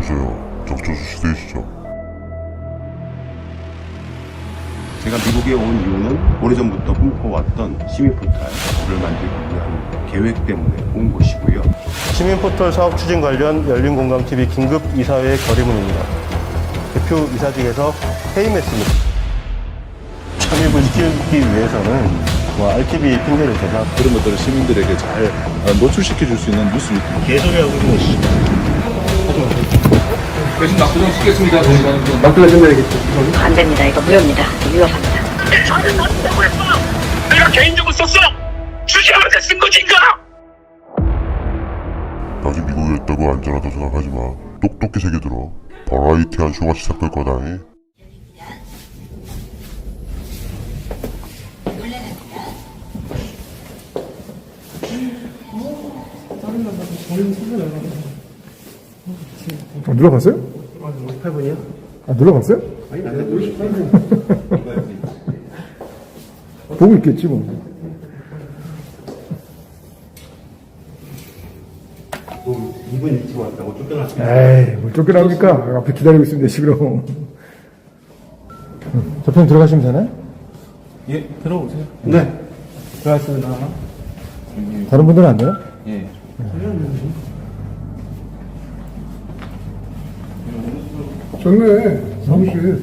여보세요. 정천수 시대이시죠? 제가 미국에 온 이유는 오래전부터 꿈꿔왔던 시민포털을 만들기 위한 계획 때문에 온 곳이고요. 시민포털 사업 추진 관련 열린공감TV 긴급 이사회 결의문입니다. 대표 이사직에서 해임했습니다. 참여를 시키기 위해서는 RTV 핑계를 대서 그런 것들을 시민들에게 잘 노출시켜 줄 수 있는 뉴스 유튜브. 개소리하고 있는 것이죠. 대신 낙수령 쓰겠습니다. 안 됩니다. 이거 무효입니다. 위협합니다. 저는 못 쓰고 했어. 내가 개인적으로 썼어. 주식하면서 쓴 것인가? 나중에 미국에 있다고 안전하다고 생각하지 마. 똑똑히 새겨들어. 버라이티한 쇼가 시작될 거다니. 눌러봤어요? 58분이요? 눌러봤어요? 아니, 안 58분. 보고 있겠지 뭐. 뭐 2분 일찍 왔다고 쫓겨났어요. 에이, 뭐 쫓겨납니까? 앞에 기다리고 있습니다, 시끄러워. 저편 들어가시면 되나요? 예, 들어오세요. 네. 들어왔습니다. 다른 분들은 안 돼요? 예. 좋네, 사무실.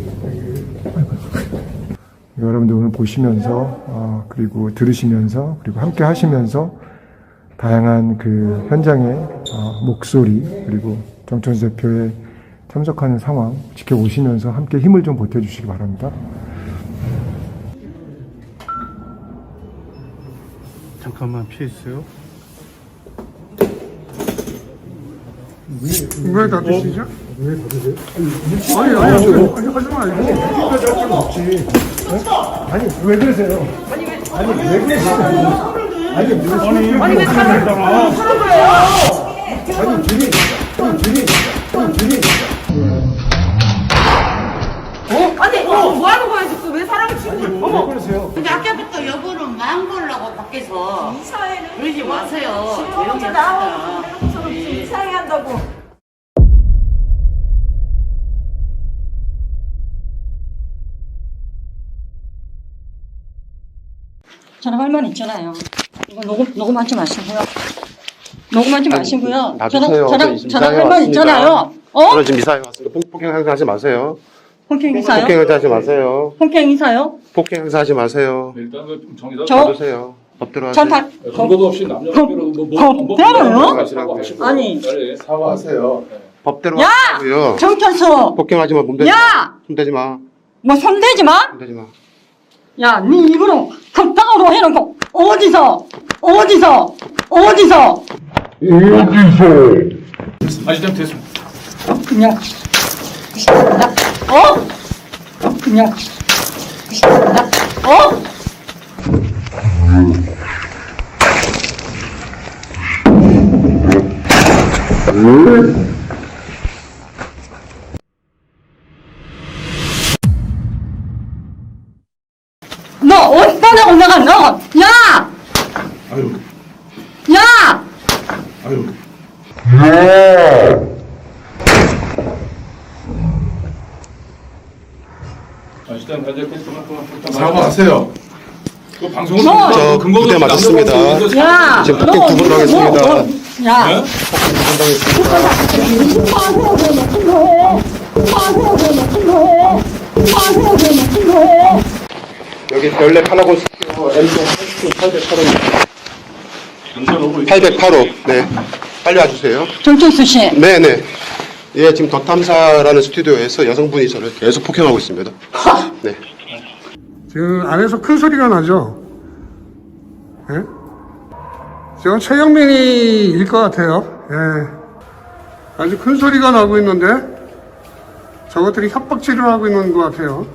여러분들 오늘 보시면서, 그리고 들으시면서, 그리고 함께 하시면서, 다양한 그 현장의 목소리, 그리고 정천수 대표의 참석하는 상황 지켜보시면서 함께 힘을 좀 보태주시기 바랍니다. 잠깐만 피해주세요. 왜 닫으시죠? 왜 닫으세요? 아니, 하지 마. 여기까지 할 필요 없지. 아니, 왜 그러세요? 아니, 왜 그러세요? 아니, 왜 사람을 사는 거예요? 아니, 둘이. 아니, 뭐 하는 거야, 지금? 왜 사람을 치고? 어머! 그러세요? 근데 아까부터 여보를 마음 걸라고 밖에서. 이사회는 그러지 마세요. 먼저 나오고 서로 이사회 한다고. 저랑 할 말 있잖아요. 이거 녹음하지 마시고요. 녹음하지 마시고요. 놔두세요. 저랑 할 말 있잖아요. 저는 지금 이사회 왔습니다. 폭행 행사 하지 마세요. 폭행 이사요? 폭행 행사 하지 마세요. 폭행 이사요? 폭행 행사 하지 마세요. 일단 좀 정의다. 저- 놔두세요. 법대로 하세요. 전 다, 근거도 없이 남녀관계로 법대로요? 아니. 사과하세요. 법대로 야! 하고요. 정천수! 폭행하지 마. 몸대지 마. 야! 손대지 마. 뭐 손대지 마? 손대지 마. 야, 니 이거로 컵방으로 해놓고 어디서? 아시죠? 됐습니다. 그냥 그냥 너 어디다 올라가 너? 야! 아유, 야! 아유. 아시죠? 현재 그만 사과하세요. 그 방송을 저 부대 맞았습니다. 야! 지금 폭행 두 번 당했습니다. 야! 여기 별내 파라곤 스튜디오 M808입니다. 808호. 네. 빨리 와주세요. 정철수 씨. 네네. 예, 지금 덧탐사라는 스튜디오에서 여성분이 저를 계속 폭행하고 있습니다. 네. 지금 안에서 큰 소리가 나죠? 예? 지금 최영민이일 것 같아요. 예. 아주 큰 소리가 나고 있는데, 저것들이 협박질을 하고 있는 것 같아요.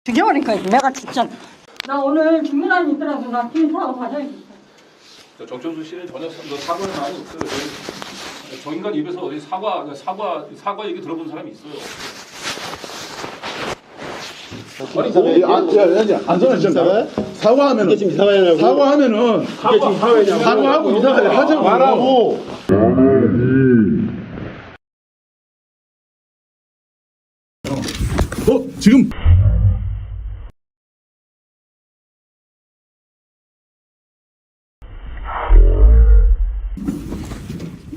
죽여버릴 거야. 내가 진짜. 나 오늘 중요한 일 있더라고. 나 팀사하고 가져야겠다. 정천수 씨는 전혀 사과를 많이 없어요. 저 인간 입에서 어디 사과 얘기 들어본 사람이 있어요. 아니, 안전을 좀 사과하면은 이게 지금 이사회냐고. 사과하면은 이게 지금 이사회냐고. 사과하고 이사회 하자고. 말하고. 지금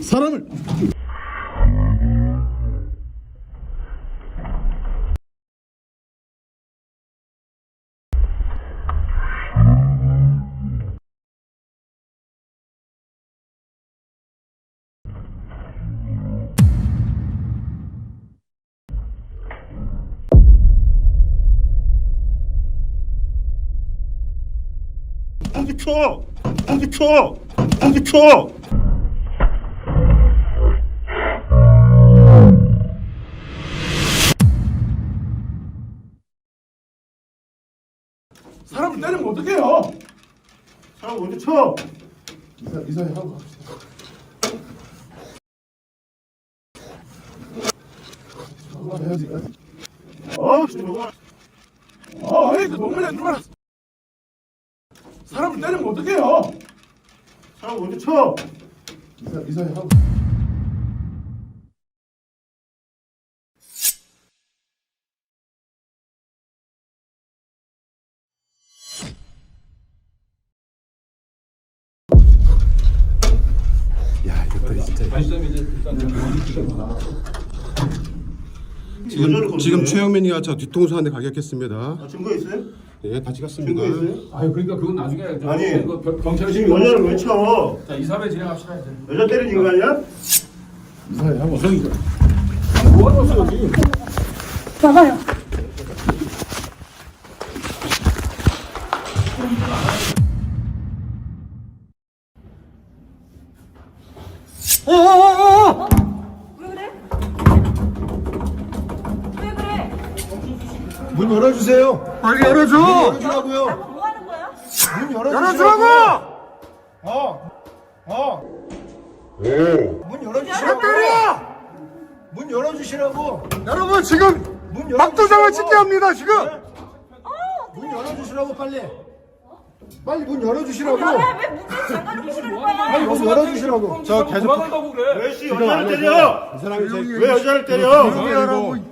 사람을 공기초. 사람을 때리면 어떡해요? 사람 먼저 쳐. 이사회 하고 갑시다. 해야지. 아니 그 너무 안 사람을 때리면 어떡해요? 사람 먼저 쳐. 이사회 하고. 지금 최영민이가 저 뒤통수한테 가격했습니다. 증거 있어요? 예, 다 찍었습니다. 아니 그러니까 그건 나중에 아니, 경찰 지금 여자를 왜 쳐? 자 이사회 진행합시다. 이제. 여자 때리는 거 아니야? 이사회 하고. 나가요. 왜 그래? 왜 그래? 문 열어주세요. 빨리 열어줘. 열어주라고요. 나보고 뭐 하는 거야? 문 열어주라고. 문 열어주시라고. 문 열어주시라고. 여러분 지금 막도장을 찍게 합니다 지금. 문 열어주시라고 빨리. 빨리 문 열어주시라고. 너네 왜 문제 잠가놓고 그러는 거야? 빨리 문 열어주시라고. 저 계속 도망간다고 그래. 왜 여자를 때려? 이 사람이 왜 여자를 때려?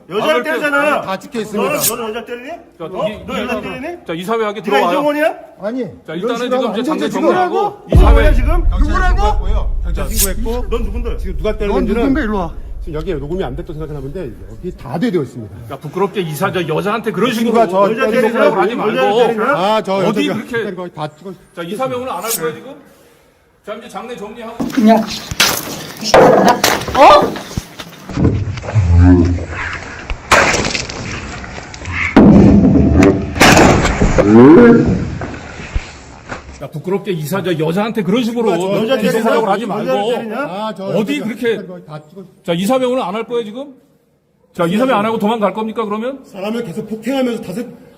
여자를 아, 때리잖아. 다 찍혀 있습니다. 너는 여자 때리니? 자, 너 여자 때리니? 자 이사회하게 네가 들어와요. 이정원이야? 아니. 자 일단은 지금 이제 장례 누구라고? 정리하고 이정원이야 이사회 지금? 누구라고? 경찰 신고했고. 넌 누군데? 지금 누가 넌 때렸는지는 누군데 일로 와. 지금 여기에 녹음이 안 됐다고 생각하나 본데 여기 다 되어 있습니다. 야, 부끄럽게 이사자 여자한테 그런 식으로 친구가 저 여자 때리는 때리라고 거 하지 여자를 말고. 때리냐? 아, 저 어디 여자가 그렇게- 때린 거 다 찍어. 자 이사회 오늘 안 할 거야 지금? 자 이제 장례 정리하고. 그냥 야 부끄럽게 이사자 여자한테 그런 식으로 여자 때리냐? 생각을 하지 여자를 말고. 때리냐? 아, 저 어디 여자가 그렇게- 때린 거다 찍어. 자 이사회 오늘 안 할 거야 지금? 자 이사회 안 하고 도망갈 겁니까 그러면? 사람을 계속 폭행하면서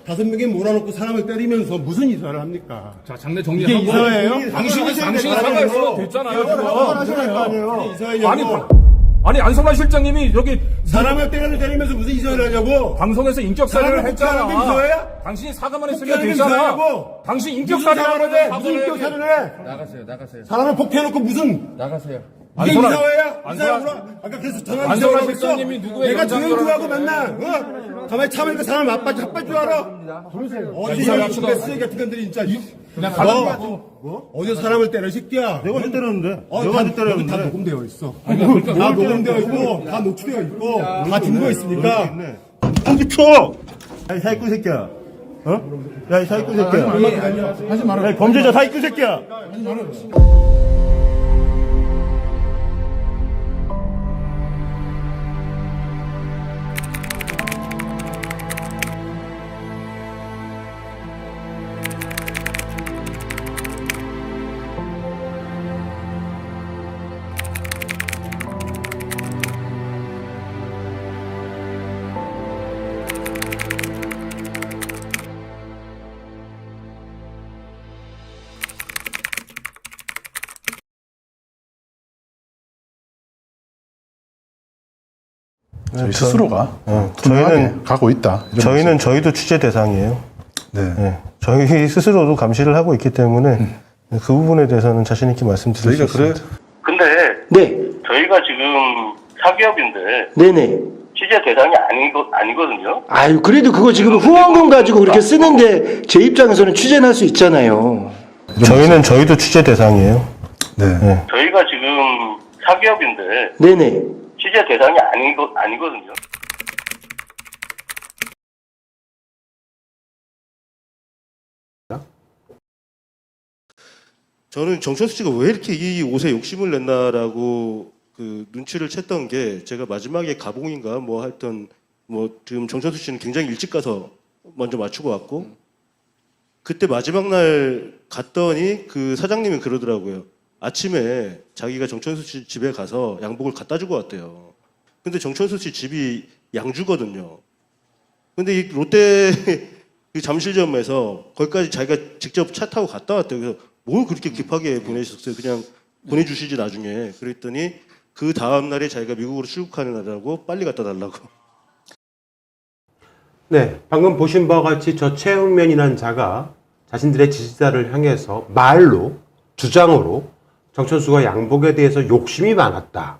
다섯 명에 몰아놓고 사람을 때리면서 무슨 이사를 합니까? 자 장례 정리하고. 이게 이사회예요? 당신이 사과했어 됐잖아요 지금. 하셔야 거 아니에요. 이사회냐고. 아니 안성만 실장님이 여기 사람을 때리면서 무슨 이사를 하냐고. 방송에서 인격살이를 사람을 했잖아. 폭행하는 게 이사회야? 당신이 사과만 했으면 폭행하는 게 되잖아. 이사회냐고. 당신 무슨 인격살이라고 사과를 해? 무슨 인격살을 해? 나가세요. 사람을 폭행해놓고 무슨 나가세요. 이게 안성환- 이사회야? 안성환- 이사회구나? 아까 그래서 전화 안성환 하고 있어. 실장님이 누구의 내가 조용조하고 연장자라고 맨날 가만히 참으니까 사람 합할 줄 알아? 어디 이사회 이런 쓰레기 같은 것들이 진짜 그냥 너 어디서 사람을 때려 이 새끼야. 내가 언제 때렸는데? 다, 내가 언제 여기 때렸는데? 다 녹음되어 있어. 그러니까 다 녹음되어 있고 다 녹취되어 있고 다 증거 있으니까. 공기초! 야, 이 사기꾼 새끼야. 어? 야, 이 사기꾼 새끼야. 하지 말아. 야, 이 범죄자 사기꾼 새끼야. 저희 스스로가 투명하게 가고 있다. 이런 저희는 저희도 취재 대상이에요. 네. 저희 스스로도 감시를 하고 있기 때문에 그 부분에 대해서는 자신 있게 말씀드릴 수 저희가 그래요? 있습니다. 근데 네, 저희가 지금 사기업인데 네네. 취재 대상이 아니거든요. 아유, 그래도 그거 지금 후원금 가지고 그렇게 쓰는데 제 입장에서는 취재할 수 있잖아요. 저희도 취재 대상이에요. 네. 저희가 지금 사기업인데 네네. 취재 대상이 아니거든요. 저는 정천수 씨가 왜 이렇게 이 옷에 욕심을 냈나라고 그 눈치를 챘던 게 제가 마지막에 가봉인가 뭐 하여튼 뭐 지금 정천수 씨는 굉장히 일찍 가서 먼저 맞추고 왔고 그때 마지막 날 갔더니 그 사장님이 그러더라고요. 아침에 자기가 정천수 씨 집에 가서 양복을 갖다 주고 왔대요. 근데 정천수 씨 집이 양주거든요. 근데 이 롯데 그 잠실점에서 거기까지 자기가 직접 차 타고 갔다 왔대요. 그래서 뭘 그렇게 급하게 보내셨어요? 그냥 보내주시지 나중에. 그랬더니 그 다음 날에 자기가 미국으로 출국하는 날이라고 빨리 갖다 달라고. 네, 방금 보신 바와 같이 저 최영면이라는 자가 자신들의 지지자를 향해서 말로, 주장으로 정천수가 양복에 대해서 욕심이 많았다.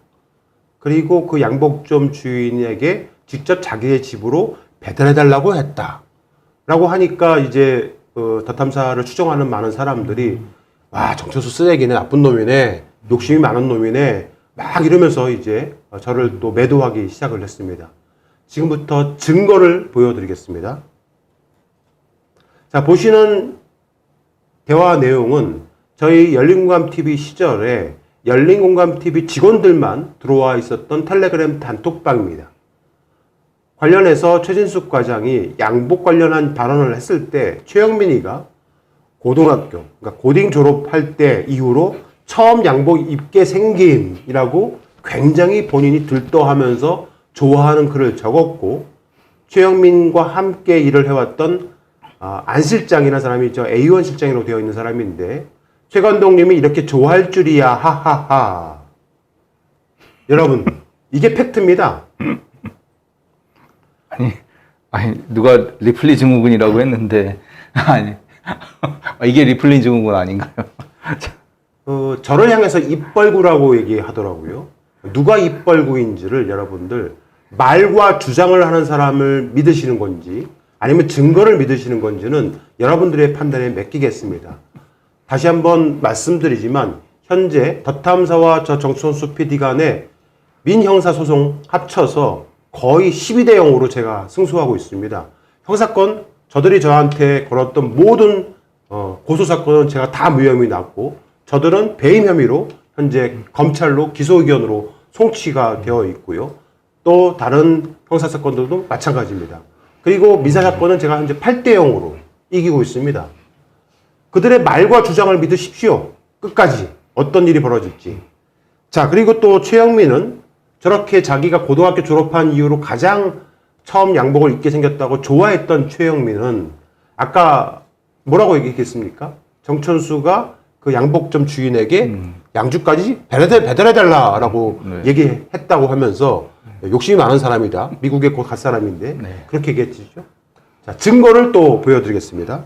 그리고 그 양복점 주인에게 직접 자기의 집으로 배달해달라고 했다. 라고 하니까 이제 더 탐사를 추정하는 많은 사람들이 와, 정천수 쓰레기네, 나쁜 놈이네, 욕심이 많은 놈이네 막 이러면서 이제 저를 또 매도하기 시작을 했습니다. 지금부터 증거를 보여드리겠습니다. 자, 보시는 대화 내용은 저희 열린공감TV 시절에 열린공감TV 직원들만 들어와 있었던 텔레그램 단톡방입니다. 관련해서 최진숙 과장이 양복 관련한 발언을 했을 때 최영민이가 고등학교, 그러니까 고딩 졸업할 때 이후로 처음 양복 입게 생김이라고 굉장히 본인이 들떠하면서 좋아하는 글을 적었고 최영민과 함께 일을 해왔던 안 실장이라는 사람이 저 A1 실장이라고 되어 있는 사람인데 최 감독님이 이렇게 좋아할 줄이야 하하하. 여러분 이게 팩트입니다. 아니 누가 리플리 증후군이라고 했는데 아니 이게 리플리 증후군 아닌가요? 저를 향해서 입벌구라고 얘기하더라고요. 누가 입벌구인지를 여러분들 말과 주장을 하는 사람을 믿으시는 건지 아니면 증거를 믿으시는 건지는 여러분들의 판단에 맡기겠습니다. 다시 한번 말씀드리지만 현재 더탐사와 저 정천수 PD 간의 민형사소송 합쳐서 거의 12대 0으로 제가 승소하고 있습니다. 형사건 저들이 저한테 걸었던 모든 고소사건은 제가 다 무혐의 났고 저들은 배임 혐의로 현재 검찰로 기소 의견으로 송치가 되어 있고요. 또 다른 형사사건들도 마찬가지입니다. 그리고 민사사건은 제가 현재 8대 0으로 이기고 있습니다. 그들의 말과 주장을 믿으십시오. 끝까지 어떤 일이 벌어질지. 자, 그리고 또 최영민은 저렇게 자기가 고등학교 졸업한 이후로 가장 처음 양복을 입게 생겼다고 좋아했던 최영민은 아까 뭐라고 얘기했습니까? 정천수가 그 양복점 주인에게 양주까지 배달해달라라고 얘기했다고 하면서 욕심이 많은 사람이다. 미국에 곧 갈 사람인데 그렇게 얘기했죠. 자, 증거를 또 보여드리겠습니다.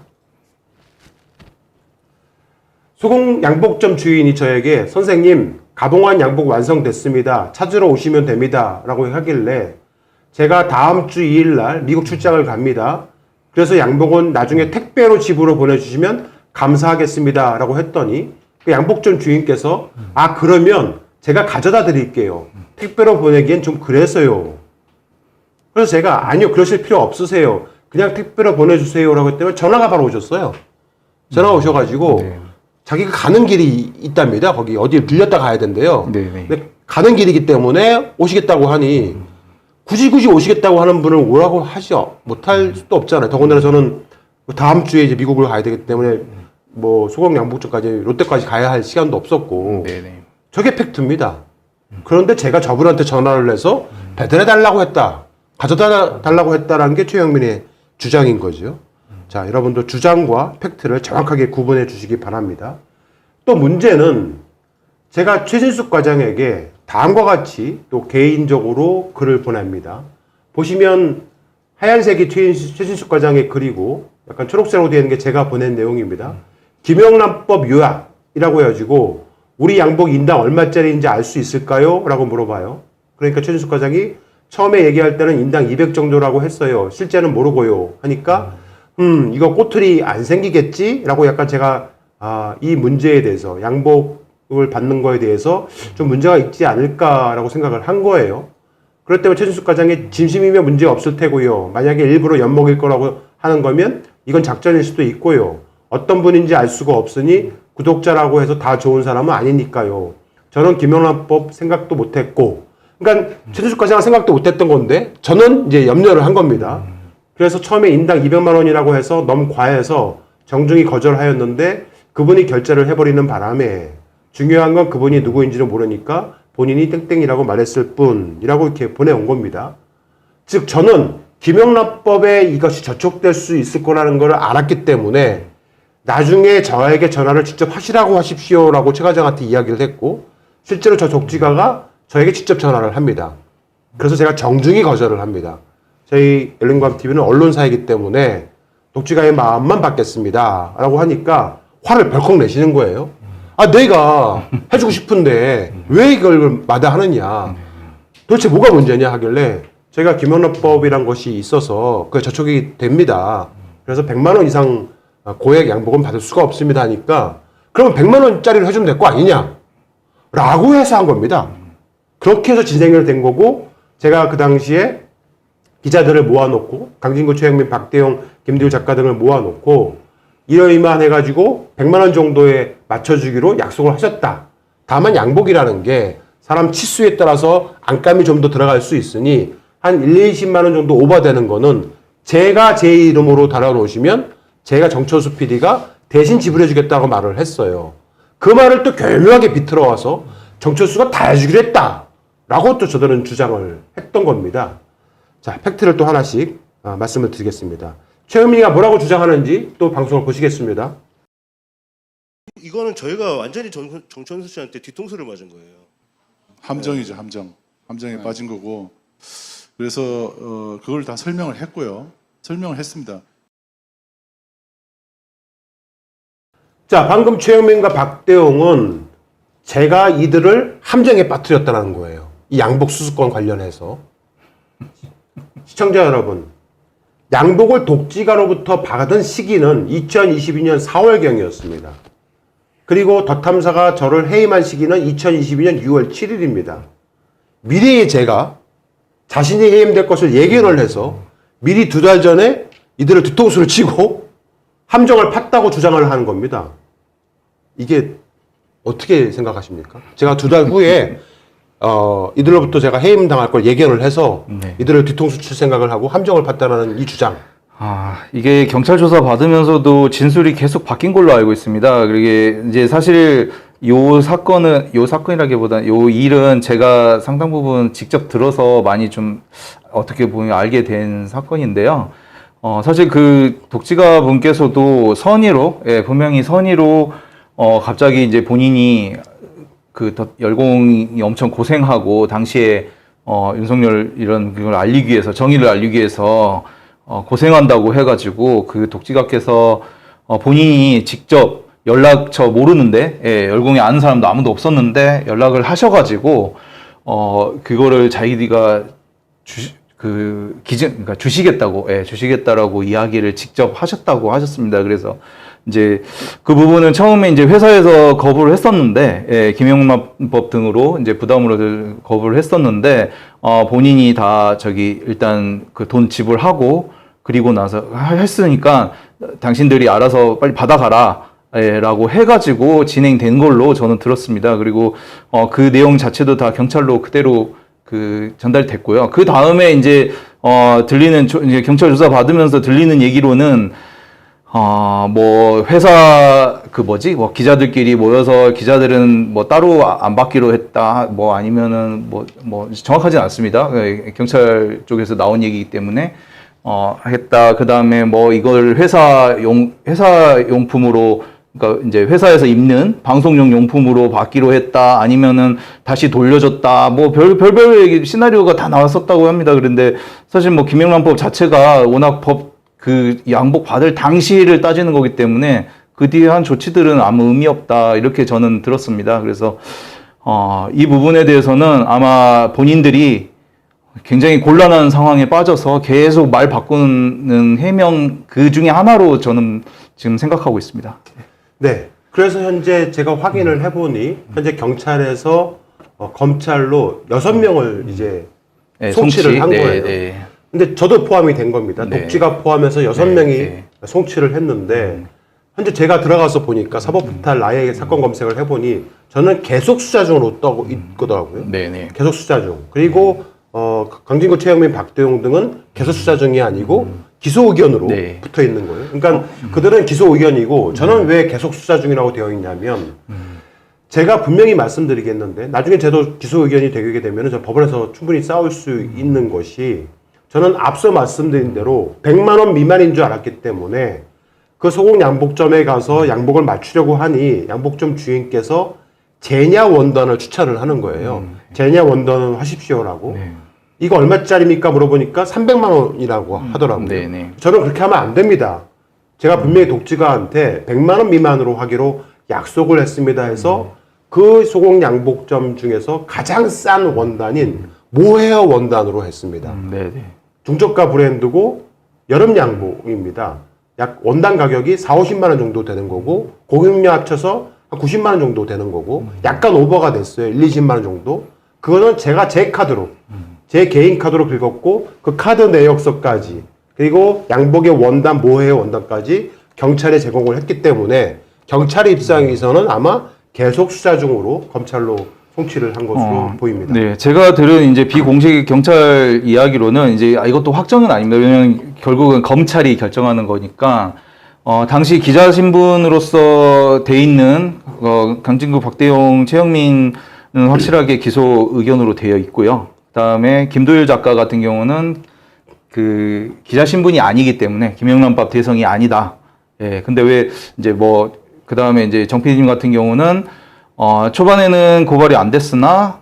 소공 양복점 주인이 저에게 선생님 가봉한 양복 완성됐습니다. 찾으러 오시면 됩니다. 라고 하길래 제가 다음 주 2일 날 미국 출장을 갑니다. 그래서 양복은 나중에 택배로 집으로 보내주시면 감사하겠습니다. 라고 했더니 그 양복점 주인께서 아 그러면 제가 가져다 드릴게요. 택배로 보내기엔 좀 그래서요. 그래서 제가 아니요 그러실 필요 없으세요. 그냥 택배로 보내주세요. 라고 했더니 전화가 바로 오셨어요. 전화가 오셔가지고 자기가 가는 길이 있답니다. 거기 어디 들렸다 가야 된대요. 근데 가는 길이기 때문에 오시겠다고 하니 굳이 오시겠다고 하는 분을 오라고 하죠. 못할 수도 없잖아요. 더군다나 저는 다음 주에 이제 미국을 가야 되기 때문에 뭐 소공 양복점까지 롯데까지 가야 할 시간도 없었고 저게 팩트입니다. 그런데 제가 저분한테 전화를 해서 배달해달라고 했다. 가져다 달라고 했다라는 게 최영민의 주장인 거죠. 자, 여러분도 주장과 팩트를 정확하게 구분해 주시기 바랍니다. 또 문제는 제가 최진숙 과장에게 다음과 같이 또 개인적으로 글을 보냅니다. 보시면 하얀색이 최진숙 과장의 글이고 약간 초록색으로 되어 있는 게 제가 보낸 내용입니다. 김영란법 요약이라고 해가지고 우리 양복 인당 얼마짜리인지 알 수 있을까요? 라고 물어봐요. 그러니까 최준석 과장이 처음에 얘기할 때는 인당 200 정도라고 했어요. 실제는 모르고요. 하니까 이거 꼬투리 안 생기겠지? 라고 약간 제가 이 문제에 대해서 양복을 받는 거에 대해서 좀 문제가 있지 않을까라고 생각을 한 거예요. 그럴 때면 최준석 과장이 진심이면 문제 없을 테고요. 만약에 일부러 엿먹일 거라고 하는 거면 이건 작전일 수도 있고요. 어떤 분인지 알 수가 없으니 구독자라고 해서 다 좋은 사람은 아니니까요. 저는 김영란법 생각도 못했고, 그러니까 최준석 과장은 생각도 못했던 건데 저는 이제 염려를 한 겁니다. 그래서 처음에 인당 200만 원이라고 해서 너무 과해서 정중히 거절하였는데 그분이 결제를 해버리는 바람에 중요한 건 그분이 누구인지는 모르니까 본인이 땡땡이라고 말했을 뿐이라고 이렇게 보내온 겁니다. 즉 저는 김영란법에 이것이 저촉될 수 있을 거라는 걸 알았기 때문에 나중에 저에게 전화를 직접 하시라고 하십시오라고 최 과장한테 이야기를 했고 실제로 저 독지가가 저에게 직접 전화를 합니다. 그래서 제가 정중히 거절을 합니다. 저희 열린과학TV는 언론사이기 때문에 독지가의 마음만 받겠습니다 라고 하니까 화를 벌컥 내시는 거예요. 내가 해주고 싶은데 왜 이걸 마다하느냐, 도대체 뭐가 문제냐 하길래 제가 김영란법이란 것이 있어서 그게 저촉이 됩니다. 그래서 100만 원 이상 고액 양복은 받을 수가 없습니다 하니까 그러면 100만 원짜리를 해주면 될 거 아니냐 라고 해서 한 겁니다. 그렇게 해서 진행이 된 거고, 제가 그 당시에 기자들을 모아놓고 강진구, 최영민, 박대용, 김디우 작가 등을 모아놓고 이러이만 해가지고 100만 원 정도에 맞춰주기로 약속을 하셨다. 다만 양복이라는 게 사람 치수에 따라서 안감이 좀 더 들어갈 수 있으니 한 20만 원 정도 오버되는 거는 제가 제 이름으로 달아놓으시면 제가 정철수 PD가 대신 지불해주겠다고 말을 했어요. 그 말을 또 교묘하게 비틀어와서 정철수가 다 해주기로 했다 라고 또 저들은 주장을 했던 겁니다. 자, 팩트를 또 하나씩 말씀을 드리겠습니다. 최은미가 뭐라고 주장하는지 또 방송을 보시겠습니다. 이거는 저희가 완전히 정천수 씨한테 뒤통수를 맞은 거예요. 함정이죠, 함정. 함정에 빠진 거고. 그래서 그걸 다 설명을 했고요. 설명을 했습니다. 자, 방금 최영민과 박대용은 제가 이들을 함정에 빠뜨렸다는 거예요. 이 양복 수수권 관련해서. 시청자 여러분, 양복을 독지가로부터 받은 시기는 2022년 4월경이었습니다. 그리고 더 탐사가 저를 해임한 시기는 2022년 6월 7일입니다. 미리 제가 자신이 해임될 것을 예견을 해서 미리 2달 전에 이들을 뒤통수를 치고 함정을 팠다고 주장을 하는 겁니다. 이게 어떻게 생각하십니까? 제가 2달 후에 이들로부터 제가 해임당할 걸 예견을 해서 이들을 뒤통수 칠 생각을 하고 함정을 팠다는 이 주장. 이게 경찰 조사 받으면서도 진술이 계속 바뀐 걸로 알고 있습니다. 그게 이제 사실 요 사건이라기보다 요 일은 제가 상당 부분 직접 들어서 많이 좀 어떻게 보면 알게 된 사건인데요. 사실 그 독지가 분께서도 선의로, 분명히 선의로 갑자기 이제 본인이 그 열공이 엄청 고생하고 당시에 윤석열 이런 그걸 알리기 위해서, 정의를 알리기 위해서 고생한다고 해가지고 그 독지가께서 본인이 직접 연락처 모르는데, 열공이 아는 사람도 아무도 없었는데 연락을 하셔가지고 그거를 자기가 그러니까 주시겠다라고 이야기를 직접 하셨다고 하셨습니다. 그래서 이제 그 부분은 처음에 이제 회사에서 거부를 했었는데, 김영란법 등으로 이제 부담으로 거부를 했었는데, 본인이 다 일단 그 돈 지불하고, 그리고 나서 했으니까 당신들이 알아서 빨리 받아가라. 라고 해가지고 진행된 걸로 저는 들었습니다. 그리고, 그 내용 자체도 다 경찰로 그대로 전달됐고요. 그 다음에 이제, 이제 경찰 조사 받으면서 들리는 얘기로는, 회사, 기자들끼리 모여서 기자들은 따로 안 받기로 했다, 아니면은 정확하진 않습니다. 경찰 쪽에서 나온 얘기이기 때문에, 했다. 그 다음에 이걸 회사 용품으로, 그러니까 이제 회사에서 입는 방송용 용품으로 받기로 했다, 아니면은 다시 돌려줬다, 별별 시나리오가 다 나왔었다고 합니다. 그런데 사실 김영란법 자체가 워낙 그 양복 받을 당시를 따지는 거기 때문에 그 뒤에 한 조치들은 아무 의미 없다 이렇게 저는 들었습니다. 그래서 이 부분에 대해서는 아마 본인들이 굉장히 곤란한 상황에 빠져서 계속 말 바꾸는 해명 그 중에 하나로 저는 지금 생각하고 있습니다. 네. 그래서 현재 제가 확인을 해보니 현재 경찰에서 검찰로 6명을 이제 네, 송치를 한 네, 거예요. 네. 근데 저도 포함이 된 겁니다. 네. 독지가 포함해서 6명이 네. 송치를 했는데 현재 제가 들어가서 보니까 사법포탈 나의 사건 검색을 해보니 저는 계속 수사 중으로 떠고 있더라고요. 네, 네. 계속 수사 중. 그리고 강진구, 최영민, 박대용 등은 계속 수사 중이 아니고 기소 의견으로 네. 붙어 있는 거예요. 그러니까 그들은 기소 의견이고 저는 왜 계속 수사 중이라고 되어 있냐면 제가 분명히 말씀드리겠는데 나중에 저도 기소 의견이 되게 되면 저 법원에서 충분히 싸울 수 있는 것이 저는 앞서 말씀드린 대로 100만 원 미만인 줄 알았기 때문에 그 소공 양복점에 가서 양복을 맞추려고 하니 양복점 주인께서 제냐 원단을 추천을 하는 거예요. 제냐 원단을 하십시오라고. 네. 이거 얼마짜리입니까? 물어보니까 300만 원이라고 하더라고요. 네, 네. 저는 그렇게 하면 안 됩니다. 제가 분명히 독지가한테 100만 원 미만으로 하기로 약속을 했습니다 해서 그 소공 양복점 중에서 가장 싼 원단인 모헤어 원단으로 했습니다. 네, 네. 중저가 브랜드고 여름 양복입니다. 약 원단 가격이 40~50만 원 정도 되는 거고 고객료 합쳐서 한 90만 원 정도 되는 거고 약간 오버가 됐어요. 1~20만 원 정도. 그거는 제가 제 카드로 제 개인 카드로 긁었고 그 카드 내역서까지 그리고 양복의 원단 모헤어 원단까지 경찰에 제공을 했기 때문에 경찰의 입장에서는 아마 계속 수사 중으로 검찰로 송치를 한 것으로 보입니다. 네, 제가 들은 이제 비공식 경찰 이야기로는 이제 이것도 확정은 아닙니다. 왜냐면 결국은 검찰이 결정하는 거니까 당시 기자 신분으로서 돼 있는 강진구, 박대용, 최영민은 확실하게 기소 의견으로 되어 있고요. 그다음에 김도율 작가 같은 경우는 그 기자 신분이 아니기 때문에 김영란법 대상이 아니다. 예, 근데 왜 이제 그다음에 이제 정 PD님 같은 경우는 초반에는 고발이 안 됐으나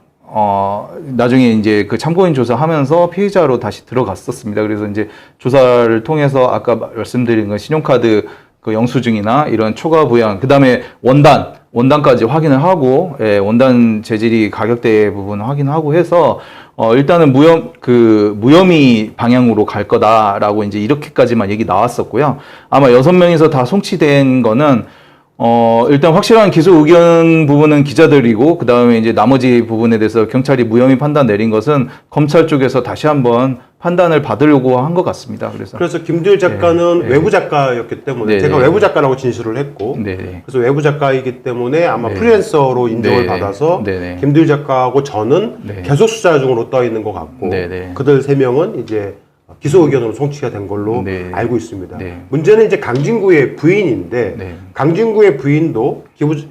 나중에 이제 그 참고인 조사하면서 피해자로 다시 들어갔었습니다. 그래서 이제 조사를 통해서 아까 말씀드린 그 신용카드 그 영수증이나 이런 초과 부양, 그다음에 원단까지 확인을 하고, 예, 원단 재질이 가격대 부분 확인하고 해서 일단은 무혐의 방향으로 갈 거다라고 이제 이렇게까지만 얘기 나왔었고요. 아마 6명이서 다 송치된 거는 일단 확실한 기소 의견 부분은 기자들이고, 그 다음에 이제 나머지 부분에 대해서 경찰이 무혐의 판단 내린 것은 검찰 쪽에서 다시 한번 판단을 받으려고 한 것 같습니다. 그래서 김도율 작가는 네. 외부 작가였기 때문에 네. 제가 외부 작가라고 진술을 했고, 네. 그래서 외부 작가이기 때문에 아마 네. 프리랜서로 인정을 네. 받아서 네. 김도율 작가하고 저는 네. 계속 수사 중으로 떠 있는 것 같고, 네. 그들 3명은 이제 기소 의견으로 송치가 된 걸로 네. 알고 있습니다. 네. 문제는 이제 강진구의 부인인데, 네. 강진구의 부인도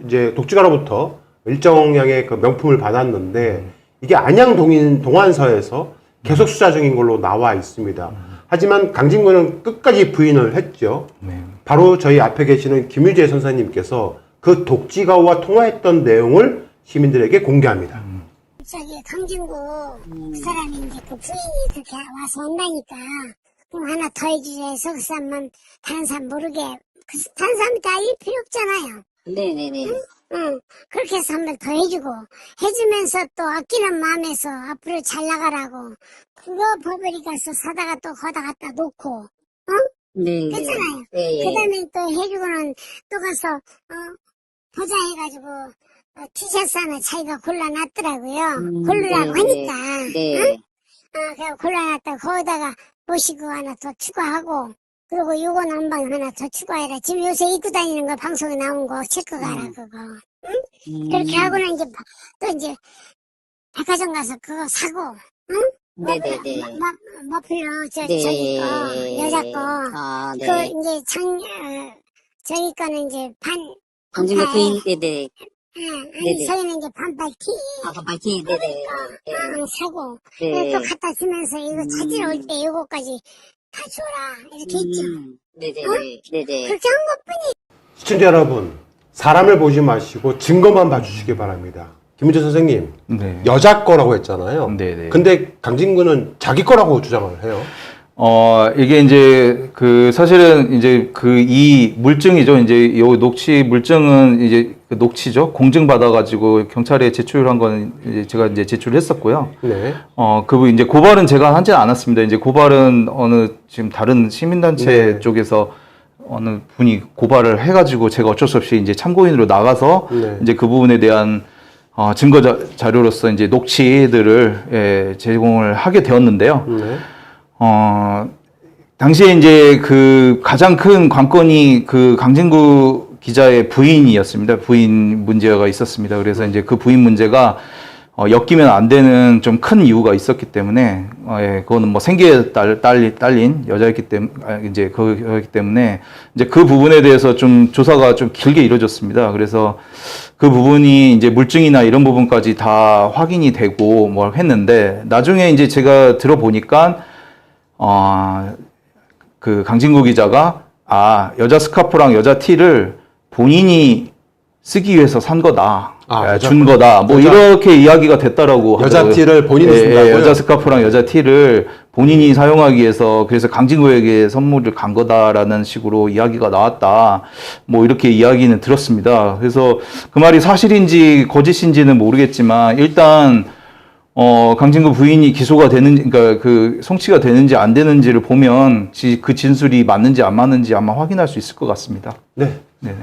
이제 독지가로부터 일정량의 그 명품을 받았는데, 이게 안양 동안서에서 계속 수사 중인 걸로 나와 있습니다. 하지만 강진구는 끝까지 부인을 했죠. 네. 바로 저희 앞에 계시는 김유재 선생님께서 그 독지가와 통화했던 내용을 시민들에게 공개합니다. 저기 강진구 그 사람이 이제 그 부인이 그렇게 와서 온다니까 그럼 하나 더 해주자 해서 그 사람만 다른 사람 모르게 다른 사람이 다 알 필요 없잖아요. 네네네. 응, 그렇게 해서 한 번 더 해주면서 또 아끼는 마음에서 앞으로 잘 나가라고 그거 버버리 가서 사다가 또 거다 갖다 놓고 네. 그랬잖아요. 네. 그 다음에 또 해주고는 또 가서 보자 해가지고 티셔츠 하나 자기가 골라놨더라고요. 고르라고 네, 하니까 네. 응? 그래서 골라놨다가 거기다가 모시고 하나 더 추가하고 그리고 요건 한방 하나 더 추가해라. 지금 요새 입고 다니는 거 방송에 나온 거 체크가라 그거. 응? 그렇게 하고는 이제 또 이제 백화점 가서 그거 사고, 응? 네네네. 머플러 네. 저기 거 여자 거. 아, 네. 그 이제 저희 거는 이제 강진구 부인, 네네. 아니 저희는 이제 반팔 티. 반팔 티, 네네. 네. 사고. 네. 또 갖다 주면서 이거 찾으러 올 때 요거까지 다 줘라 이렇게 했죠. 네네. 네네. 그렇게 한 것뿐이. 시청자 여러분, 사람을 보지 마시고 증거만 봐주시기 바랍니다. 김유재 선생님, 네. 여자 거라고 했잖아요. 네네. 근데 강진구는 자기 거라고 주장을 해요. 이게 이제 사실은 이제 이 물증이죠. 이제 요 녹취 물증은 이제 그 녹취죠. 공증받아가지고 경찰에 제출한 거는 이제 제가 이제 제출했었고요. 네. 이제 고발은 제가 하지 않았습니다. 이제 고발은 지금 다른 시민단체 네. 쪽에서 어느 분이 고발을 해가지고 제가 어쩔 수 없이 이제 참고인으로 나가서 네. 이제 그 부분에 대한 증거 자료로서 이제 녹취들을 제공을 하게 되었는데요. 네. 당시에 이제 가장 큰 관건이 강진구 기자의 부인이었습니다. 부인 문제가 있었습니다. 그래서 이제 그 부인 문제가 엮이면 안 되는 좀 큰 이유가 있었기 때문에, 그거는 뭐 생계에 딸린 여자였기 때문에, 그거였기 때문에, 이제 그 부분에 대해서 좀 조사가 좀 길게 이루어졌습니다. 그래서 그 부분이 이제 물증이나 이런 부분까지 다 확인이 되고 뭘 했는데, 나중에 이제 제가 들어보니까, 강진구 기자가, 여자 스카프랑 여자 티를 본인이 쓰기 위해서 산 거다. 준 거다. 뭐 이렇게 이야기가 됐다라고 여자 하더라고요. 티를 본인이 쓴다고요? 여자 스카프랑 여자 티를 본인이 사용하기 위해서 그래서 강진구에게 선물을 간 거다라는 식으로 이야기가 나왔다. 뭐 이렇게 이야기는 들었습니다. 그래서 그 말이 사실인지 거짓인지는 모르겠지만 일단 강진구 부인이 기소가 되는지, 그러니까 송치가 되는지 안 되는지를 보면 그 진술이 맞는지 안 맞는지 아마 확인할 수 있을 것 같습니다. 네. 네네.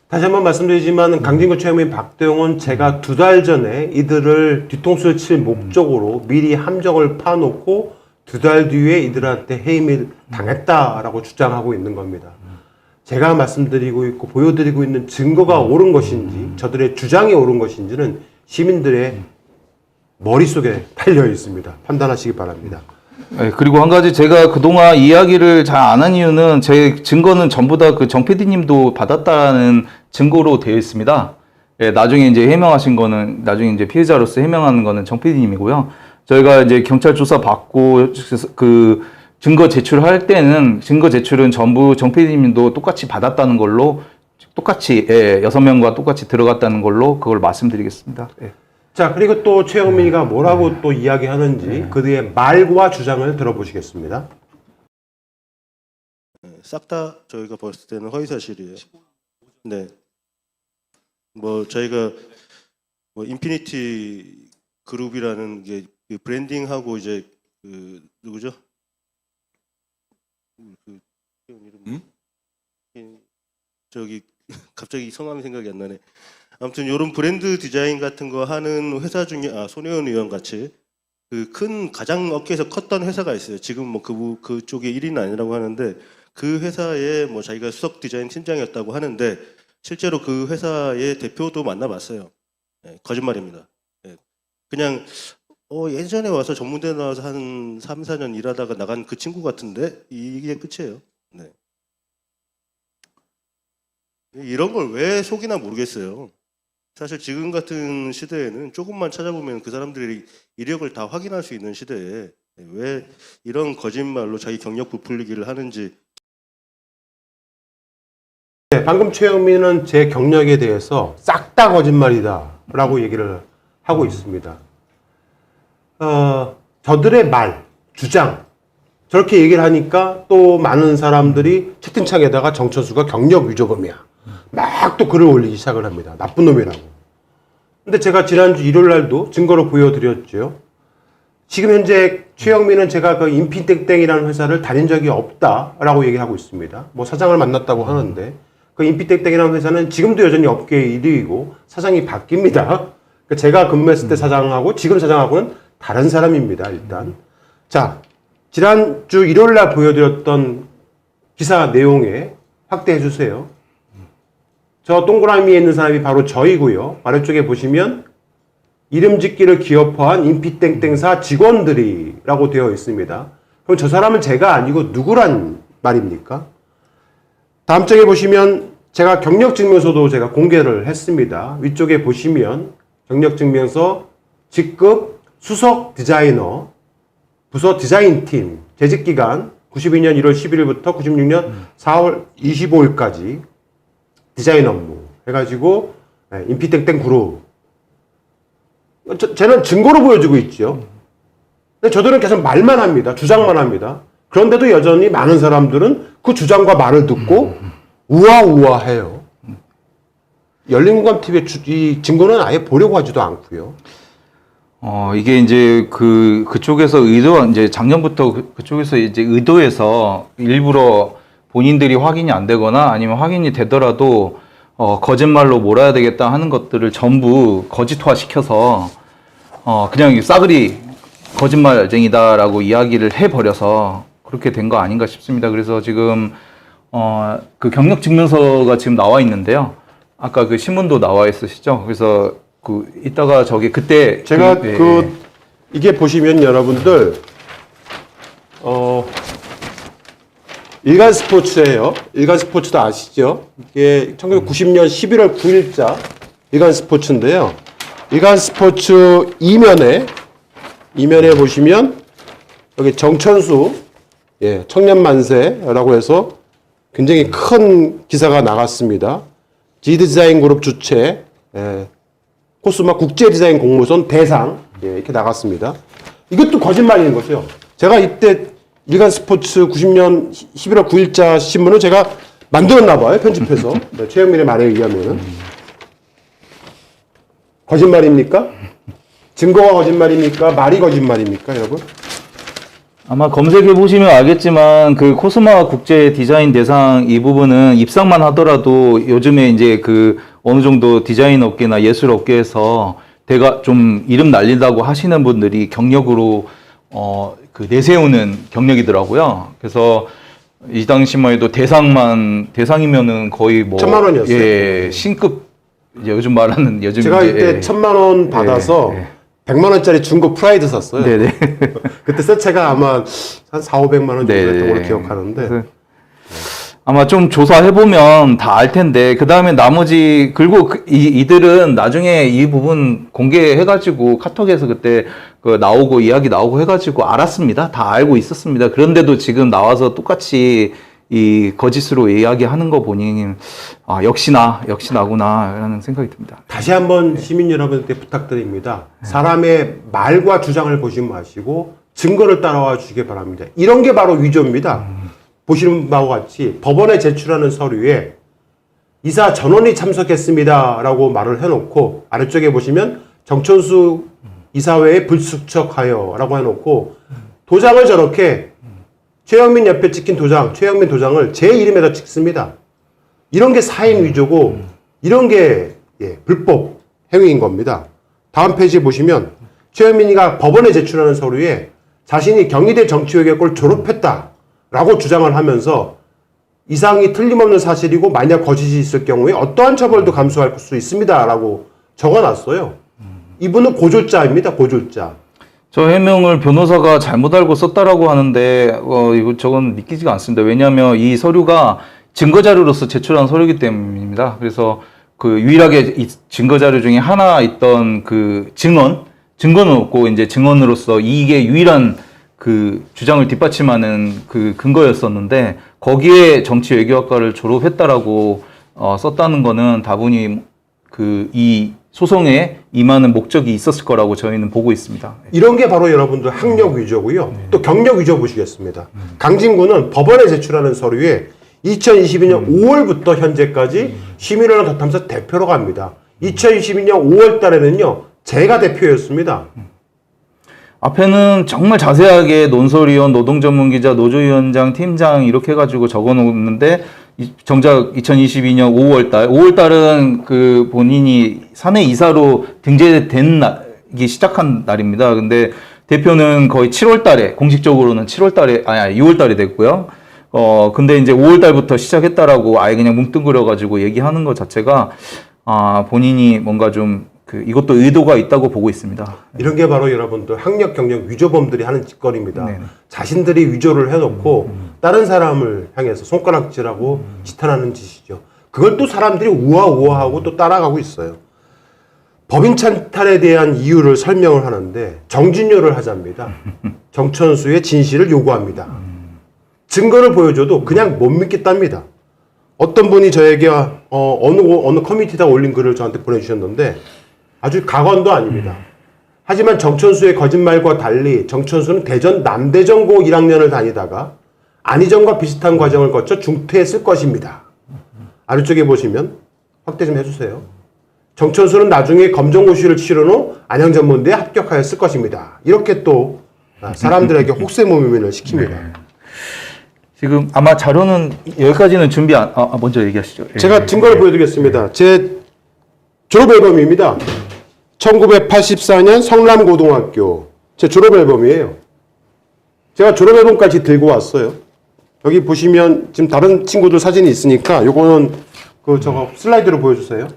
다시 한번 말씀드리지만 강진구 최영민, 박대웅은 제가 2달 전에 이들을 뒤통수를 칠 목적으로 미리 함정을 파놓고 2달 뒤에 이들한테 해임을 당했다라고 주장하고 있는 겁니다. 제가 말씀드리고 있고 보여드리고 있는 증거가 옳은 것인지 저들의 주장이 옳은 것인지는 시민들의 머릿속에 달려 있습니다. 판단하시기 바랍니다. 네, 그리고 한 가지 제가 그동안 이야기를 잘 안 한 이유는 제 증거는 전부 다 정 PD님도 받았다는 증거로 되어 있습니다. 예, 나중에 이제 해명하신 거는, 나중에 이제 피해자로서 해명하는 거는 정 PD님이고요. 저희가 이제 경찰 조사 받고 증거 제출할 때는 증거 제출은 전부 정 PD님도 똑같이 받았다는 걸로 똑같이 6명과 똑같이 들어갔다는 걸로 그걸 말씀드리겠습니다. 예. 자, 그리고 또 최영민이가 뭐라고 또 이야기하는지 그들의 말과 주장을 들어보시겠습니다. 싹 다 저희가 봤을 때는 허위사실이에요. 네. 뭐 저희가 뭐 인피니티 그룹이라는 게 브랜딩하고 이제 누구죠? 저기 갑자기 성함이 생각이 안 나네. 아무튼 이런 브랜드 디자인 같은 거 하는 회사 중에 손혜원 의원 같이 큰 가장 업계에서 컸던 회사가 있어요. 지금 뭐 그쪽에 1위는 아니라고 하는데 그 회사에 뭐 자기가 수석 디자인 팀장이었다고 하는데 실제로 그 회사의 대표도 만나봤어요. 네, 거짓말입니다. 네, 그냥 예전에 와서 전문대 나와서 한 3, 4년 일하다가 나간 그 친구 같은데 이게 끝이에요. 네. 이런 걸 왜 속이나 모르겠어요. 사실 지금 같은 시대에는 조금만 찾아보면 그 사람들의 이력을 다 확인할 수 있는 시대에 왜 이런 거짓말로 자기 경력 부풀리기를 하는지. 네, 방금 최영민은 제 경력에 대해서 싹 다 거짓말이다 라고 얘기를 하고 있습니다. 저들의 말, 주장 저렇게 얘기를 하니까 또 많은 사람들이 채팅창에다가 정천수가 경력 위조범이야 막 또 글을 올리기 시작을 합니다. 나쁜 놈이라고. 근데 제가 지난주 일요일 날도 증거로 보여드렸죠. 지금 현재 최영민은 제가 그 인피땡땡이라는 회사를 다닌 적이 없다라고 얘기하고 있습니다. 뭐 사장을 만났다고 하는데 그 인피땡땡이라는 회사는 지금도 여전히 업계의 1위이고 사장이 바뀝니다. 그러니까 제가 근무했을 때 사장하고 지금 사장하고는 다른 사람입니다. 일단 자, 지난주 일요일 날 보여드렸던 기사 내용에 확대해 주세요. 저 동그라미에 있는 사람이 바로 저이고요. 아래쪽에 보시면 이름 짓기를 기업화한 인피땡땡사 직원들이라고 되어 있습니다. 그럼 저 사람은 제가 아니고 누구란 말입니까? 다음 장에 보시면 제가 경력증명서도 제가 공개를 했습니다. 위쪽에 보시면 경력증명서 직급 수석 디자이너 부서 디자인팀 재직기간 92년 1월 11일부터 96년 4월 25일까지 디자인 업무 해가지고 인피땡땡 그룹 쟤는 증거로 보여주고 있죠. 근데 저들은 계속 말만 합니다. 주장만 합니다. 그런데도 여전히 많은 사람들은 그 주장과 말을 듣고 우아우아해요. 열린공감TV의 이 증거는 아예 보려고 하지도 않고요. 이게 이제 그쪽에서 이제 작년부터 그쪽에서 이제 의도해서 일부러 본인들이 확인이 안 되거나 아니면 확인이 되더라도 거짓말로 몰아야 되겠다 하는 것들을 전부 거짓화 시켜서 그냥 싸그리 거짓말쟁이다라고 이야기를 해버려서 그렇게 된 거 아닌가 싶습니다. 그래서 지금 그 경력 증명서가 지금 나와 있는데요. 아까 그 신문도 나와 있으시죠? 그래서 이따가 그때 제가 이게 보시면 여러분들 일간 스포츠예요. 일간 스포츠도 아시죠? 이게 1990년 11월 9일자 일간 스포츠인데요. 일간 스포츠 이면에 보시면 여기 정천수 청년 만세라고 해서 굉장히 큰 기사가 나갔습니다. G디자인 그룹 주최 코스마 국제 디자인 공모전 대상 이렇게 나갔습니다. 이것도 거짓말인 거죠. 제가 이때 일간 스포츠 90년 11월 9일자 신문을 제가 만들었나 봐요. 편집해서. 최영민의 말에 의하면은. 거짓말입니까? 증거가 거짓말입니까? 말이 거짓말입니까, 여러분? 아마 검색해 보시면 알겠지만 그 코스마 국제 디자인 대상 이 부분은 입상만 하더라도 요즘에 이제 어느 정도 디자인 업계나 예술 업계에서 좀 이름 날린다고 하시는 분들이 경력으로 내세우는 경력이더라고요. 그래서 이 당시만 해도 대상이면은 거의 1,000만 원이었어요. 예, 신급 요즘 말하는 제가 이때 1,000만 원 받아서 100만 원짜리 중고 프라이드 샀어요. 네네. 그때 세차가 아마 한 4,500만 원 정도 했던 걸로 기억하는데. 아마 좀 조사해보면 다 알 텐데, 그 다음에 나머지, 그리고 이들은 나중에 이 부분 공개해가지고 카톡에서 그때 이야기 나오고 해가지고 알았습니다. 다 알고 있었습니다. 그런데도 지금 나와서 똑같이 이 거짓으로 이야기하는 거 보니, 역시 나구나, 라는 생각이 듭니다. 다시 한번 시민 여러분께 부탁드립니다. 사람의 말과 주장을 보지 마시고 증거를 따라와 주시기 바랍니다. 이런 게 바로 위조입니다. 보시는 바와 같이 법원에 제출하는 서류에 이사 전원이 참석했습니다 라고 말을 해놓고 아래쪽에 보시면 정천수 이사회에 불수척하여 라고 해놓고 도장을 저렇게 최영민 옆에 찍힌 최영민 도장을 제 이름에다 찍습니다. 이런 게 사인 위조고 이런 게 불법 행위인 겁니다. 다음 페이지 보시면 최영민이가 법원에 제출하는 서류에 자신이 경희대 정치외교학과를 졸업했다 라고 주장을 하면서 이상이 틀림없는 사실이고 만약 거짓이 있을 경우에 어떠한 처벌도 감수할 수 있습니다 라고 적어놨어요. 이분은 고졸자입니다. 고졸자. 저 해명을 변호사가 잘못 알고 썼다라고 하는데 저건 믿기지가 않습니다. 왜냐하면 이 서류가 증거자료로서 제출한 서류이기 때문입니다. 그래서 유일하게 이 증거자료 중에 하나 있던 증거는 없고 이제 증언으로서 이게 유일한 주장을 뒷받침하는 근거였었는데 거기에 정치 외교학과를 졸업했다라고 썼다는 거는 다분히 이 소송에 임하는 목적이 있었을 거라고 저희는 보고 있습니다. 이런 게 바로 여러분들 학력 위조고요. 또 경력 위조 보시겠습니다. 강진구는 법원에 제출하는 서류에 2022년 5월부터 현재까지 시민언론 덧탐사 대표로 갑니다. 2022년 5월 달에는요. 제가 대표였습니다. 앞에는 정말 자세하게 논설위원, 노동전문기자, 노조위원장, 팀장 이렇게 해가지고 적어놓는데 정작 2022년 5월달은 본인이 사내 이사로 등재되기 시작한 날입니다. 근데 대표는 거의 7월달에 공식적으로는 6월달에 됐고요. 근데 이제 5월달부터 시작했다라고 아예 그냥 뭉뚱그려가지고 얘기하는 것 자체가 본인이 뭔가 좀 이것도 의도가 있다고 보고 있습니다. 이런 게 바로 여러분들 학력 경력 위조범들이 하는 짓거리입니다. 자신들이 위조를 해놓고 다른 사람을 향해서 손가락질하고 지탄하는 짓이죠. 그걸 또 사람들이 우아우아하고 또 따라가고 있어요. 법인 찬탈에 대한 이유를 설명을 하는데 정진료를 하자입니다. 정천수의 진실을 요구합니다. 증거를 보여줘도 그냥 못 믿겠답니다. 어떤 분이 저에게 어느 커뮤니티에다 올린 글을 저한테 보내주셨는데 아주 각언도 아닙니다. 하지만 정천수의 거짓말과 달리 정천수는 대전 남대전고 1학년을 다니다가 안희정과 비슷한 과정을 거쳐 중퇴했을 것입니다. 아래쪽에 보시면 확대 좀 해주세요. 정천수는 나중에 검정고시를 치른 후 안양전문대에 합격하였을 것입니다. 이렇게 또 사람들에게 혹세무민을 시킵니다. 지금 아마 자료는 여기까지는 준비 먼저 얘기하시죠. 예. 제가 증거를 보여드리겠습니다. 제 졸업 앨범입니다. 1984년 성남고등학교 제 졸업 앨범이에요. 제가 졸업 앨범까지 들고 왔어요. 여기 보시면 지금 다른 친구들 사진이 있으니까 요거는 저거 슬라이드로 보여주세요.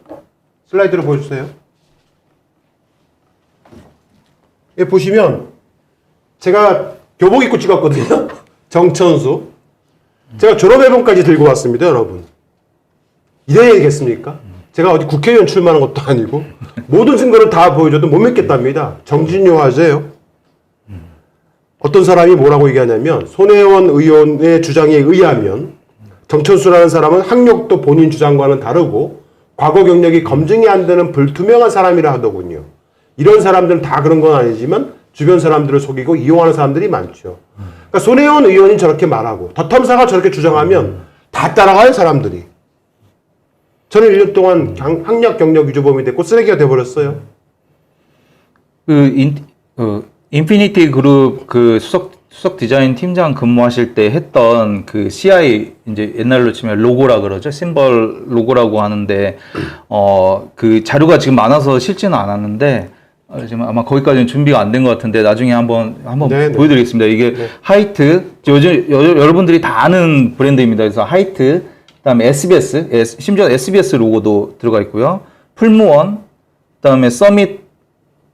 슬라이드로 보여주세요. 여기 보시면 제가 교복 입고 찍었거든요. 정천수. 제가 졸업 앨범까지 들고 왔습니다, 여러분. 이래야겠습니까? 제가 어디 국회의원 출마한 것도 아니고 모든 증거를 다 보여줘도 못 믿겠답니다. 정진용 화제예요. 어떤 사람이 뭐라고 얘기하냐면 손혜원 의원의 주장에 의하면 정천수라는 사람은 학력도 본인 주장과는 다르고 과거 경력이 검증이 안 되는 불투명한 사람이라 하더군요. 이런 사람들은 다 그런 건 아니지만 주변 사람들을 속이고 이용하는 사람들이 많죠. 그러니까 손혜원 의원이 저렇게 말하고 덧험사가 저렇게 주장하면 다 따라가요, 사람들이. 저는 1년 동안 학력 경력 위조범이 됐고 쓰레기가 돼버렸어요. 인피니티 그룹 수석 디자인 팀장 근무하실 때 했던 그 CI 이제 옛날로 치면 로고라 그러죠. 심벌 로고라고 하는데 그 자료가 지금 많아서 실지는 않았는데 지금 아마 거기까지는 준비가 안 된 것 같은데 나중에 한번 네네. 보여드리겠습니다. 이게 하이트 요즘 여러분들이 다 아는 브랜드입니다. 그래서 하이트 그다음에 SBS 심지어 SBS 로고도 들어가 있고요. 풀무원 그다음에 서밋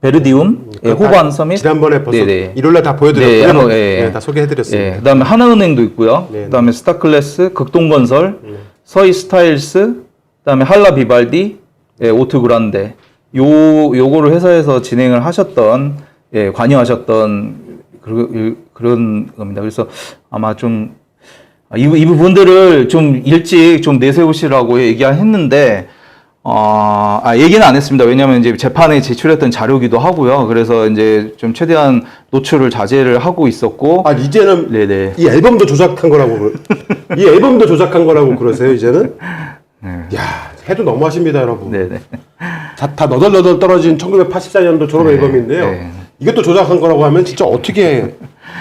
베르디움, 호반 서밋. 지난번에 벌써 네네. 일요일날 다 보여드렸고요. 네, 네, 다 소개해드렸습니다. 그다음에 하나은행도 있고요. 네네. 그다음에 스타클래스, 극동건설, 서희 스타일스, 그다음에 할라 비발디, 오트그란데. 요거를 회사에서 진행을 하셨던, 관여하셨던 그런 겁니다. 그래서 아마 좀 이 부분들을 좀 일찍 좀 내세우시라고 얘기했는데. 얘기는 안 했습니다. 왜냐하면 이제 재판에 제출했던 자료기도 하고요. 그래서 이제 좀 최대한 노출을 자제를 하고 있었고. 이제는 네네. 이 앨범도 조작한 거라고, 이 앨범도 조작한 거라고 그러세요, 이제는? 야, 해도 너무하십니다, 여러분. 네네. 다 너덜너덜 떨어진 1984년도 졸업 앨범인데요. 네. 이것도 조작한 거라고 하면 진짜 어떻게.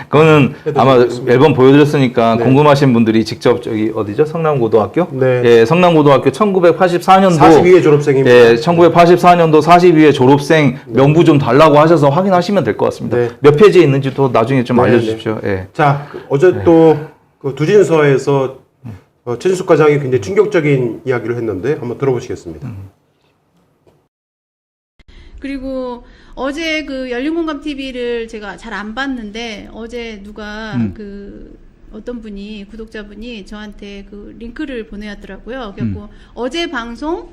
그거는 아마 모르겠습니다. 앨범 보여드렸으니까 네. 궁금하신 분들이 직접 저기 어디죠? 성남고등학교? 네. 성남고등학교 1984년도 42회 졸업생입니다. 1984년도 42회 졸업생 명부 좀 달라고 하셔서 확인하시면 될 것 같습니다. 네. 몇 페이지에 있는지도 나중에 좀 네, 알려주십시오. 자, 어제 또 그 두진서에서 최진숙 과장이 굉장히 충격적인 이야기를 했는데 한번 들어보시겠습니다. 그리고 어제 그 열린공감 TV를 제가 잘 안 봤는데 어제 누가 어떤 분이 구독자분이 저한테 그 링크를 보내왔더라고요. 그래서 어제 방송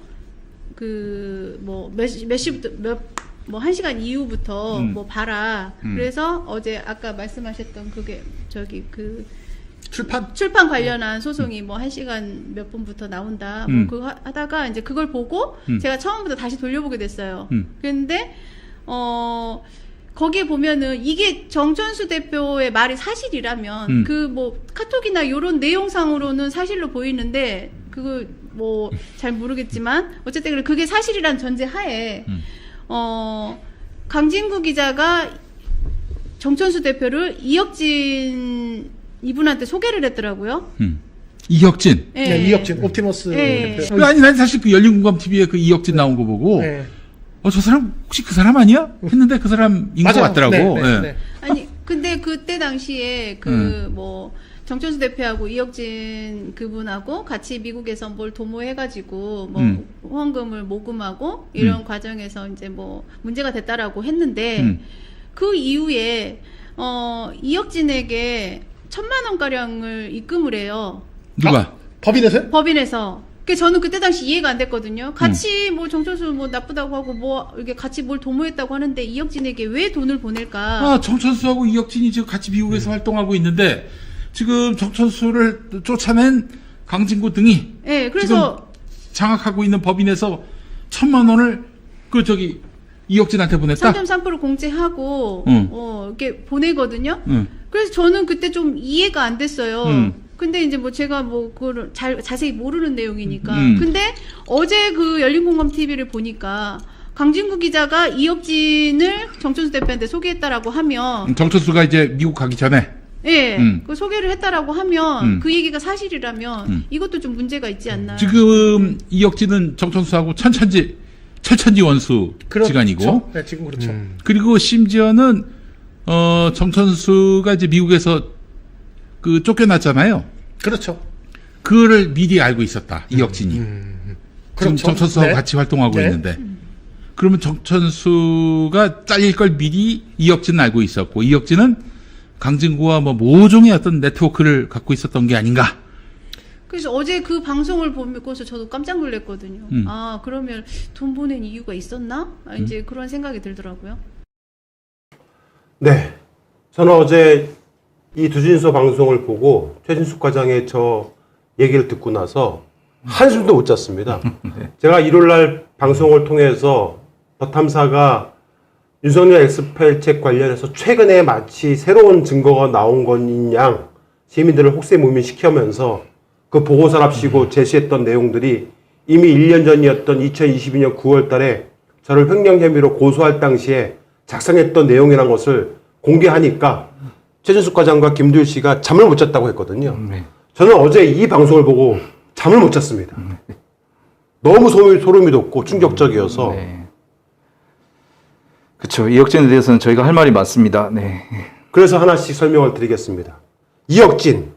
몇 시부터 뭐 1시간 이후부터 뭐 봐라. 그래서 어제 아까 말씀하셨던 그게 출판 관련한 소송이 뭐 1시간 몇 분부터 나온다. 뭐 그거 하다가 이제 그걸 보고 제가 처음부터 다시 돌려보게 됐어요. 그런데 거기에 보면은 이게 정천수 대표의 말이 사실이라면 그 뭐 카톡이나 요런 내용상으로는 사실로 보이는데 그거 뭐 잘 모르겠지만 어쨌든 그게 사실이란 전제 하에 강진구 기자가 정천수 대표를 이혁진 이분한테 소개를 했더라고요. 이혁진. 네, 이혁진 옵티머스. 네. 아니 난 사실 그 열린공감 TV에 그 이혁진 나온 거 보고 저 사람 혹시 그 사람 아니야? 했는데 그 사람인 것 같더라고. 네. 아니 근데 그때 당시에 뭐 정천수 대표하고 이혁진 그분하고 같이 미국에서 뭘 도모해가지고 뭐 후원금을 모금하고 이런 과정에서 이제 뭐 문제가 됐다라고 했는데 그 이후에 이혁진에게 1,000만 원 가량을 입금을 해요. 누가? 법인에서요? 법인에서. 저는 그때 당시 이해가 안 됐거든요. 같이 뭐 정천수 뭐 나쁘다고 하고 뭐 이렇게 같이 뭘 도모했다고 하는데 이혁진에게 왜 돈을 보낼까? 정천수하고 이혁진이 지금 같이 미국에서 활동하고 있는데 지금 정천수를 쫓아낸 강진구 등이 네, 그래서 지금 장악하고 있는 법인에서 1,000만 원을 이혁진한테 보냈다? 3.3% 공제하고 응. 이렇게 보내거든요. 응. 그래서 저는 그때 좀 이해가 안 됐어요. 응. 근데 이제 뭐 제가 뭐 그걸 자세히 모르는 내용이니까. 응. 근데 어제 그 열린공감 TV를 보니까 강진구 기자가 이혁진을 정천수 대표한테 소개했다라고 하면 정천수가 이제 미국 가기 전에 예, 그 소개를 했다라고 하면 그 얘기가 사실이라면 이것도 좀 문제가 있지 않나. 지금 이혁진은 정천수하고 천천지 원수 지간이고 네, 지금 그렇죠. 그리고 심지어는 정천수가 이제 미국에서 그 쫓겨났잖아요. 그렇죠. 그거를 미리 알고 있었다. 이혁진이. 지금 그렇죠. 정천수하고 네. 같이 활동하고 네. 있는데 그러면 정천수가 잘릴 걸 미리 이혁진은 알고 있었고 이혁진은 강진구와 뭐 모종의 어떤 네트워크를 갖고 있었던 게 아닌가. 그래서 어제 그 방송을 보면서 저도 깜짝 놀랐거든요. 아, 그러면 돈 보낸 이유가 있었나? 이제 그런 생각이 들더라고요. 네. 저는 어제 이 두진서 방송을 보고 최진숙 과장의 저 얘기를 듣고 나서 한숨도 못 잤습니다. 제가 일요일날 방송을 통해서 더 탐사가 윤석열 엑스파일 관련해서 최근에 마치 새로운 증거가 나온 것인 양 시민들을 혹세무민시키면서 그 보고서랍시고 제시했던 내용들이 이미 1년 전이었던 2022년 9월 달에 저를 횡령 혐의로 고소할 당시에 작성했던 내용이라는 것을 공개하니까 최진숙 과장과 김두일 씨가 잠을 못 잤다고 했거든요. 저는 어제 이 방송을 보고 잠을 못 잤습니다. 너무 소름이 돋고 충격적이어서. 네. 그렇죠. 이혁진에 대해서는 저희가 할 말이 많습니다. 네. 그래서 하나씩 설명을 드리겠습니다. 이혁진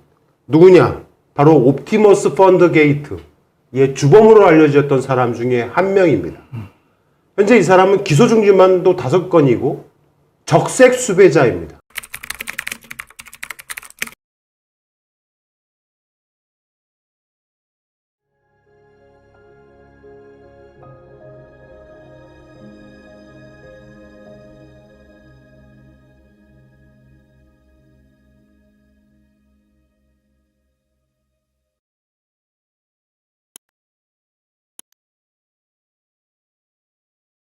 누구냐? 바로 옵티머스 펀드 게이트의 주범으로 알려졌던 사람 중에 한 명입니다. 현재 이 사람은 기소 중지만도 5건이고 적색 수배자입니다.